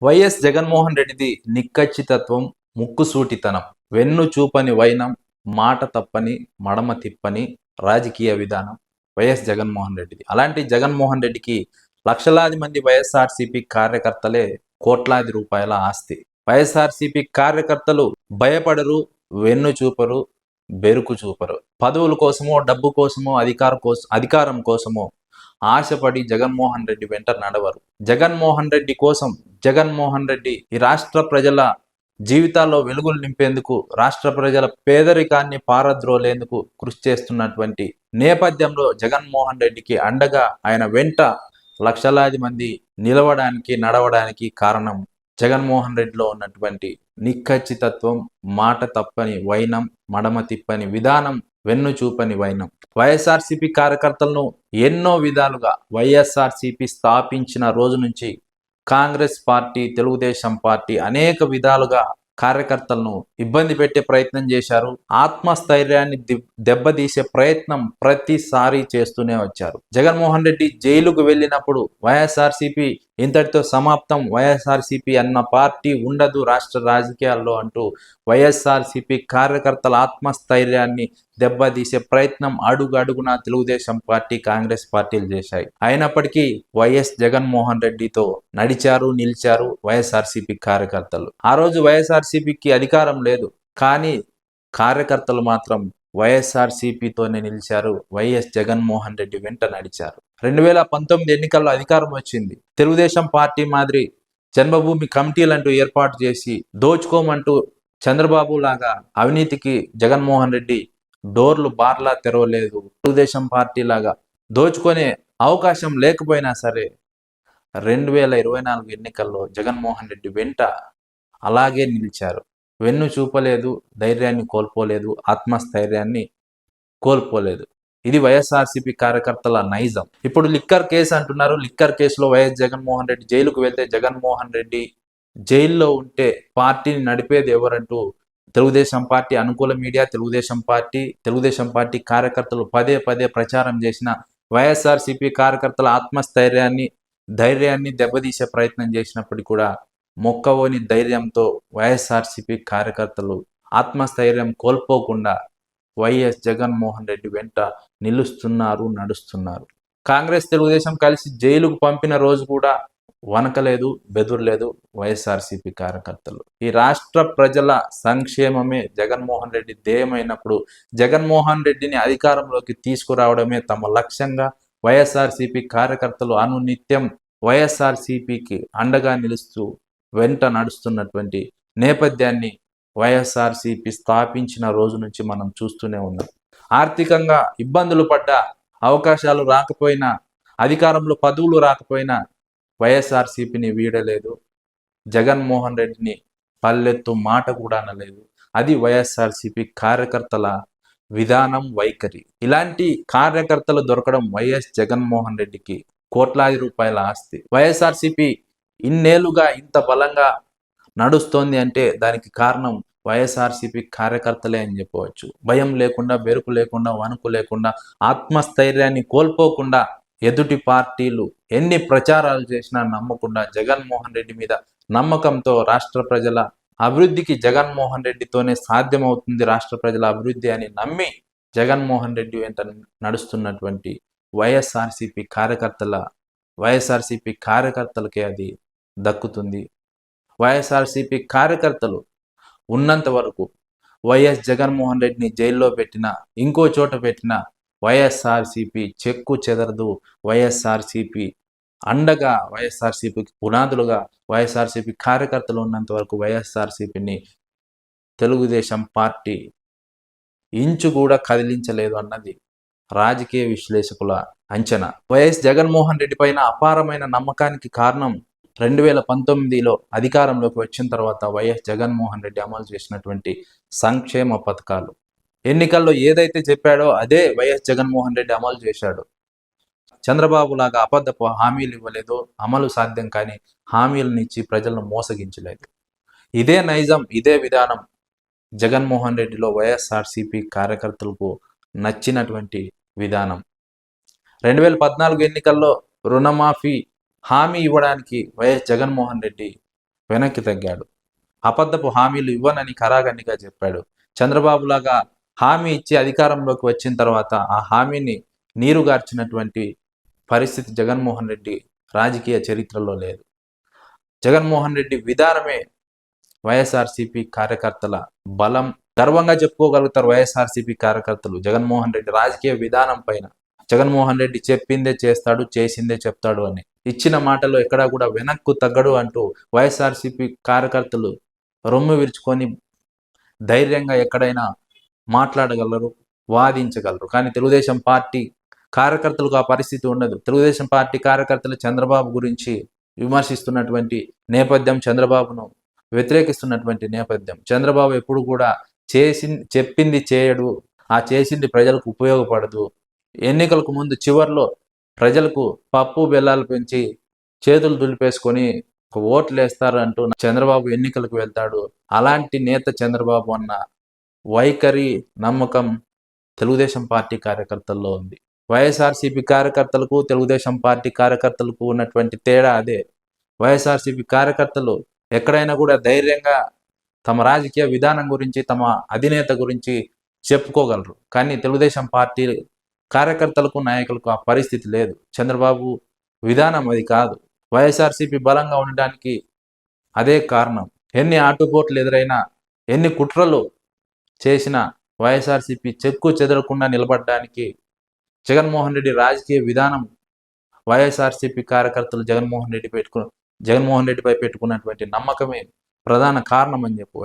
YS Jaganmohan రెడ్డిది నిక్కచ్చితత్వం, ముక్కుసూటితనం, వెన్ను చూపని వైనం, మాట తప్పని మడమ తిప్పని రాజకీయ విధానం వైఎస్ జగన్మోహన్ రెడ్డిది. అలాంటి జగన్మోహన్ రెడ్డికి లక్షలాది మంది వైఎస్ఆర్సీపీ కార్యకర్తలే కోట్లాది రూపాయల ఆస్తి. వైఎస్ఆర్సీపీ కార్యకర్తలు భయపడరు, వెన్ను చూపరు, బెరుకు చూపరు. పదవుల కోసమో, డబ్బు కోసమో, అధికారం కోసమో ఆశపడి జగన్మోహన్ రెడ్డి వెంట నడవరు. జగన్మోహన్ రెడ్డి కోసం, జగన్మోహన్ రెడ్డి ఈ రాష్ట్ర ప్రజల జీవితాల్లో వెలుగులు నింపేందుకు, రాష్ట్ర ప్రజల పేదరికాన్ని పారద్రోలేందుకు కృషి చేస్తున్నటువంటి నేపథ్యంలో జగన్మోహన్ రెడ్డికి అండగా ఆయన వెంట లక్షలాది మంది నిలవడానికి, నడవడానికి కారణం జగన్మోహన్ రెడ్డిలో ఉన్నటువంటి నిక్కచ్చితత్వం, మాట తప్పని వైనం, మడమ తిప్పని విధానం, వెన్ను చూపని వైనం. వైఎస్ఆర్సీపీ కార్యకర్తలను ఎన్నో విధాలుగా వైఎస్ఆర్సీపీ స్థాపించిన రోజు నుంచి కాంగ్రెస్ పార్టీ, తెలుగుదేశం పార్టీ అనేక విధాలుగా కార్యకర్తలను ఇబ్బంది పెట్టే ప్రయత్నం చేశారు. ఆత్మస్థైర్యాన్ని దెబ్బతీసే ప్రయత్నం ప్రతిసారి చేస్తూనే వచ్చారు. జగన్మోహన్ రెడ్డి జైలుకు వెళ్ళినప్పుడు వైఎస్ఆర్సీపీ ఇంతటితో సమాప్తం, వైఎస్ఆర్సీపీ అన్న పార్టీ ఉండదు రాష్ట్ర రాజకీయాల్లో అంటూ వైఎస్ఆర్సీపీ కార్యకర్తల ఆత్మస్థైర్యాన్ని దెబ్బతీసే ప్రయత్నం అడుగడుగునా తెలుగుదేశం పార్టీ, కాంగ్రెస్ పార్టీలు చేశాయి. అయినప్పటికీ వైఎస్ జగన్మోహన్ రెడ్డితో నడిచారు, నిలిచారు వైఎస్ఆర్సీపీ కార్యకర్తలు. ఆ రోజు వైఎస్ఆర్సీపీకి అధికారం లేదు, కానీ కార్యకర్తలు మాత్రం వైఎస్ఆర్సీపీతోనే నిలిచారు, వైఎస్ జగన్మోహన్ రెడ్డి వెంట నడిచారు. 2019 ఎన్నికల్లో అధికారం వచ్చింది. తెలుగుదేశం పార్టీ మాదిరి జన్మభూమి కమిటీలంటూ ఏర్పాటు చేసి దోచుకోమంటూ చంద్రబాబు లాగా అవినీతికి జగన్మోహన్ రెడ్డి డోర్లు బార్లా తెరవలేదు. తెలుగుదేశం పార్టీ లాగా దోచుకునే అవకాశం లేకపోయినా సరే 2024 ఎన్నికల్లో జగన్మోహన్ రెడ్డి వెంట అలాగే నిలిచారు. వెన్ను చూపలేదు, ధైర్యాన్ని కోల్పోలేదు, ఆత్మస్థైర్యాన్ని కోల్పోలేదు. ఇది వైఎస్ఆర్సీపీ కార్యకర్తల నైజం. ఇప్పుడు లిక్కర్ కేసు అంటున్నారు. లిక్కర్ కేసులో వైఎస్ జగన్మోహన్ రెడ్డి జైలుకు వెళ్తే, జగన్మోహన్ రెడ్డి జైల్లో ఉంటే పార్టీని నడిపేది ఎవరంటూ తెలుగుదేశం పార్టీ అనుకూల మీడియా, తెలుగుదేశం పార్టీ కార్యకర్తలు పదే పదే ప్రచారం చేసిన వైఎస్ఆర్సీపీ కార్యకర్తల ఆత్మస్థైర్యాన్ని, ధైర్యాన్ని దెబ్బతీసే ప్రయత్నం చేసినప్పటికీ కూడా మొక్కవోని ధైర్యంతో వైఎస్ఆర్సీపీ కార్యకర్తలు ఆత్మస్థైర్యం కోల్పోకుండా వైఎస్ జగన్మోహన్ రెడ్డి వెంట నిలుస్తున్నారు, నడుస్తున్నారు. కాంగ్రెస్, తెలుగుదేశం కలిసి జైలుకు పంపిన రోజు కూడా వనకలేదు, బెదురలేదు వైఎస్ఆర్సీపీ కార్యకర్తలు. ఈ రాష్ట్ర ప్రజల సంక్షేమమే జగన్మోహన్ రెడ్డి ధ్యేయమైనప్పుడు జగన్మోహన్ రెడ్డిని అధికారంలోకి తీసుకురావడమే తమ లక్ష్యంగా వైఎస్ఆర్సీపీ కార్యకర్తలు అనునిత్యం వైఎస్ఆర్సీపీకి అండగా నిలుస్తూ వెంట నడుస్తున్నటువంటి నేపథ్యాన్ని వైఎస్ఆర్సీపీ స్థాపించిన రోజు నుంచి మనం చూస్తూనే ఉన్నాం. ఆర్థికంగా ఇబ్బందులు పడ్డా, అవకాశాలు రాకపోయినా, అధికారంలో పదవులు రాకపోయినా వైఎస్ఆర్సీపీని వీడలేదు. జగన్మోహన్ రెడ్డిని పల్లెత్తు మాట కూడా అనలేదు. అది వైఎస్ఆర్సీపీ కార్యకర్తల విధానం, వైఖరి. ఇలాంటి కార్యకర్తలు దొరకడం వైఎస్ జగన్మోహన్ రెడ్డికి కోట్లాది రూపాయల ఆస్తి. వైఎస్ఆర్సీపీ ఇన్నేళ్లుగా ఇంత బలంగా నడుస్తోంది అంటే దానికి కారణం వైఎస్ఆర్సీపీ కార్యకర్తలే అని చెప్పవచ్చు. భయం లేకుండా, బెరుకు లేకుండా, వణుకు లేకుండా, ఆత్మస్థైర్యాన్ని కోల్పోకుండా, ఎదుటి పార్టీలు ఎన్ని ప్రచారాలు చేసినా నమ్మకుండా, జగన్మోహన్ రెడ్డి మీద నమ్మకంతో రాష్ట్ర ప్రజల అభివృద్ధికి జగన్మోహన్ రెడ్డితోనే సాధ్యమవుతుంది రాష్ట్ర ప్రజల అభివృద్ధి అని నమ్మి జగన్మోహన్ రెడ్డి వెంట నడుస్తున్నటువంటి వైఎస్ఆర్సీపీ కార్యకర్తలకే అది దక్కుతుంది. వైఎస్ఆర్సీపీ కార్యకర్తలు ఉన్నంత వరకు వైఎస్ జగన్మోహన్ రెడ్డిని జైల్లో పెట్టినా, ఇంకో చోట పెట్టినా వైఎస్ఆర్సీపీ చెక్కు చెదరదు. వైఎస్ఆర్సీపీ అండగా, వైఎస్ఆర్సీపీకి పునాదులుగా వైఎస్ఆర్సీపీ కార్యకర్తలు ఉన్నంత వరకు వైఎస్ఆర్సీపీని తెలుగుదేశం పార్టీ ఇంచు కూడా కదిలించలేదు అన్నది రాజకీయ విశ్లేషకుల అంచనా. వైఎస్ జగన్మోహన్ రెడ్డి పైన అపారమైన నమ్మకానికి కారణం 2019లో అధికారంలోకి వచ్చిన తర్వాత వైఎస్ జగన్మోహన్ రెడ్డి అమలు చేసినటువంటి సంక్షేమ పథకాలు. ఎన్నికల్లో ఏదైతే చెప్పాడో అదే వైఎస్ జగన్మోహన్ రెడ్డి అమలు చేశాడు. చంద్రబాబు లాగా అబద్ధపు హామీలు ఇవ్వలేదు, అమలు సాధ్యం కానీ హామీలను ఇచ్చి ప్రజలను మోసగించలేదు. ఇదే నైజం, ఇదే విధానం జగన్మోహన్ రెడ్డిలో వైఎస్ఆర్సీపీ కార్యకర్తలకు నచ్చినటువంటి విధానం. 2014 ఎన్నికల్లో రుణమాఫీ హామీ ఇవ్వడానికి వైఎస్ జగన్మోహన్ రెడ్డి వెనక్కి తగ్గాడు. అబద్ధపు హామీలు ఇవ్వనని ఖరాఖండిగా చెప్పాడు. చంద్రబాబు లాగా హామీ ఇచ్చి అధికారంలోకి వచ్చిన తర్వాత ఆ హామీని నీరుగార్చినటువంటి పరిస్థితి జగన్మోహన్ రెడ్డి రాజకీయ చరిత్రలో లేదు. జగన్మోహన్ రెడ్డి విధానమే వైఎస్ఆర్సీపీ కార్యకర్తల బలం. గర్వంగా చెప్పుకోగలుగుతారు వైఎస్ఆర్సీపీ కార్యకర్తలు జగన్మోహన్ రెడ్డి రాజకీయ విధానం పైన. జగన్మోహన్ రెడ్డి చెప్పిందే చేస్తాడు, చేసిందే చెప్తాడు అని. ఇచ్చిన మాటలో ఎక్కడా కూడా వెనక్కు తగ్గడు అంటూ వైఎస్ఆర్సీపీ కార్యకర్తలు రొమ్ము విరుచుకొని ధైర్యంగా ఎక్కడైనా మాట్లాడగలరు, వాదించగలరు. కానీ తెలుగుదేశం పార్టీ కార్యకర్తలకు ఆ పరిస్థితి ఉండదు. తెలుగుదేశం పార్టీ కార్యకర్తలు చంద్రబాబు గురించి విమర్శిస్తున్నటువంటి నేపథ్యం, చంద్రబాబును వ్యతిరేకిస్తున్నటువంటి నేపథ్యం. చంద్రబాబు ఎప్పుడు కూడా చెప్పింది చేయడు, ఆ చేసింది ప్రజలకు ఉపయోగపడదు. ఎన్నికలకు ముందు చివర్లో ప్రజలకు పప్పు బెల్లాలు పెంచి చేతులు దులిపేసుకొని ఓట్లు వేస్తారు అంటూ చంద్రబాబు ఎన్నికలకు వెళ్తాడు. అలాంటి నేత చంద్రబాబు అన్న వైఖరి, నమ్మకం తెలుగుదేశం పార్టీ కార్యకర్తల్లో ఉంది. వైఎస్ఆర్సీపీ కార్యకర్తలకు తెలుగుదేశం పార్టీ కార్యకర్తలకు ఉన్నటువంటి తేడా అదే. వైఎస్ఆర్సీపీ కార్యకర్తలు ఎక్కడైనా కూడా ధైర్యంగా తమ రాజకీయ విధానం గురించి, తమ అధినేత గురించి చెప్పుకోగలరు. కానీ తెలుగుదేశం పార్టీ కార్యకర్తలకు, నాయకులకు ఆ పరిస్థితి లేదు. చంద్రబాబు విధానం అది కాదు. వైఎస్ఆర్సీపీ బలంగా ఉండడానికి అదే కారణం. ఎన్ని ఆటుపోట్లు ఎదురైనా, ఎన్ని కుట్రలు చేసిన వైఎస్ఆర్సీపీ చెక్కు చెదరకుండా నిలబడడానికి జగన్మోహన్ రెడ్డి రాజకీయ విధానం, వైఎస్ఆర్సీపీ కార్యకర్తలు జగన్మోహన్ రెడ్డిపై పెట్టుకున్నటువంటి నమ్మకమే ప్రధాన కారణం అని చెప్పవచ్చు.